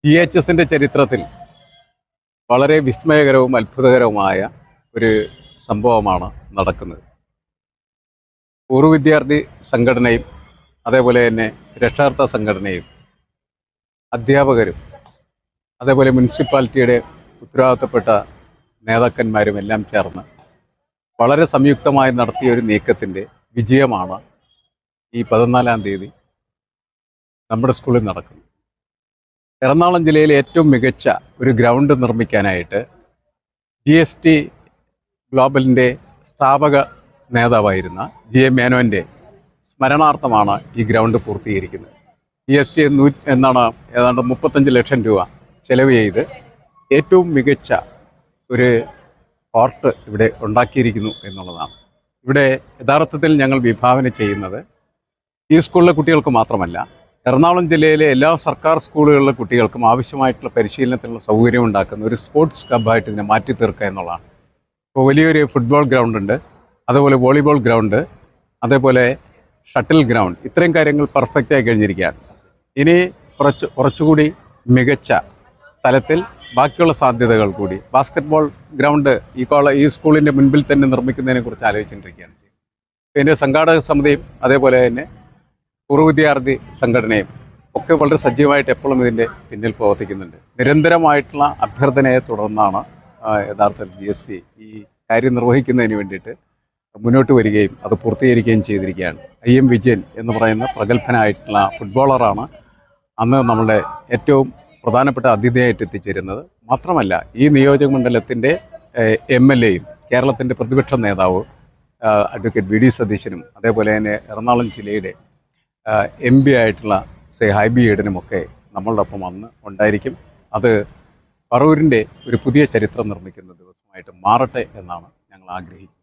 GHSന്റെ ചരിത്രത്തിൽ വളരെ വിസ്മയകരവും അത്ഭുതകരവുമായ ഒരു സംഭവമാണ് നടക്കുന്നത്. പൂർവ്വ വിദ്യാർത്ഥി സംഘടനയും അതേപോലെ തന്നെ രക്ഷാകർത്താ സംഘടനയും അധ്യാപകരും അതേപോലെ മുനിസിപ്പാലിറ്റിയുടെ ഉത്തരവാദിത്തപ്പെട്ട നേതാക്കന്മാരും എല്ലാം ചേർന്ന് വളരെ സംയുക്തമായി നടത്തിയ ഒരു നീക്കത്തിൻ്റെ വിജയമാണ് ഈ 14-ാം തീയതി നമ്മുടെ സ്കൂളിൽ നടക്കുന്നത്. എറണാകുളം ജില്ലയിലെ ഏറ്റവും മികച്ച ഒരു ഗ്രൗണ്ട് നിർമ്മിക്കാനായിട്ട് GST ഗ്ലോബലിൻ്റെ സ്ഥാപക നേതാവായിരുന്ന GA മേനോൻ്റെ സ്മരണാർത്ഥമാണ് ഈ ഗ്രൗണ്ട് പൂർത്തീകരിക്കുന്നത്. GST എന്നാണ് ഏതാണ്ട് 35 ലക്ഷം രൂപ ചെലവ് ചെയ്ത് ഏറ്റവും മികച്ച ഒരു കോർട്ട് ഇവിടെ ഉണ്ടാക്കിയിരിക്കുന്നു എന്നുള്ളതാണ്. ഇവിടെ യഥാർത്ഥത്തിൽ ഞങ്ങൾ വിഭാവന ചെയ്യുന്നത് ഈ സ്കൂളിലെ കുട്ടികൾക്ക് മാത്രമല്ല, എറണാകുളം ജില്ലയിലെ എല്ലാ സർക്കാർ സ്കൂളുകളിലെ കുട്ടികൾക്കും ആവശ്യമായിട്ടുള്ള പരിശീലനത്തിനുള്ള സൗകര്യം ഉണ്ടാക്കുന്ന ഒരു സ്പോർട്സ് ക്ലബ്ബായിട്ട് ഇതിനെ മാറ്റി തീർക്കുക എന്നുള്ളതാണ്. ഇപ്പോൾ വലിയൊരു ഫുട്ബോൾ ഗ്രൗണ്ടുണ്ട്, അതുപോലെ വോളിബോൾ ഗ്രൗണ്ട്, അതേപോലെ ഷട്ടിൽ ഗ്രൗണ്ട്, ഇത്രയും കാര്യങ്ങൾ പെർഫെക്റ്റായി കഴിഞ്ഞിരിക്കുകയാണ്. ഇനി കുറച്ചുകൂടി മികച്ച തലത്തിൽ ബാക്കിയുള്ള സാധ്യതകൾ കൂടി ബാസ്ക്കറ്റ്ബോൾ ഗ്രൗണ്ട് ഈ സ്കൂളിൻ്റെ മുൻപിൽ തന്നെ നിർമ്മിക്കുന്നതിനെക്കുറിച്ച് ആലോചിച്ചുകൊണ്ടിരിക്കുകയാണ്. ഇതിൻ്റെ സംഘാടക സമിതിയും അതേപോലെ തന്നെ പൂർവ്വ വിദ്യാർത്ഥി സംഘടനയും ഒക്കെ വളരെ സജീവമായിട്ട് എപ്പോഴും ഇതിൻ്റെ പിന്നിൽ പ്രവർത്തിക്കുന്നുണ്ട്. നിരന്തരമായിട്ടുള്ള അഭ്യർത്ഥനയെ തുടർന്നാണ് യഥാർത്ഥത്തിൽ GST ഈ കാര്യം നിർവഹിക്കുന്നതിന് വേണ്ടിയിട്ട് മുന്നോട്ട് വരികയും അത് പൂർത്തീകരിക്കുകയും ചെയ്തിരിക്കുകയാണ്. IM വിജയൻ എന്ന് പറയുന്ന പ്രഗത്ഭനായിട്ടുള്ള ഫുട്ബോളറാണ് അന്ന് നമ്മളുടെ ഏറ്റവും പ്രധാനപ്പെട്ട അതിഥിയായിട്ട് എത്തിച്ചേരുന്നത്. മാത്രമല്ല, ഈ നിയോജക മണ്ഡലത്തിൻ്റെ MLAയും കേരളത്തിൻ്റെ പ്രതിപക്ഷ നേതാവ് അഡ്വക്കേറ്റ് VD സതീശനും അതേപോലെ തന്നെ എറണാകുളം ജില്ലയുടെ MP ആയിട്ടുള്ള ഹൈബി ഈഡനുമൊക്കെ നമ്മളുടെ ഒപ്പം അന്ന് ഉണ്ടായിരിക്കും. അത് പറവൂരിൻ്റെ ഒരു പുതിയ ചരിത്രം നിർമ്മിക്കുന്ന ദിവസമായിട്ട് മാറട്ടെ എന്നാണ് ഞങ്ങൾ ആഗ്രഹിക്കുന്നത്.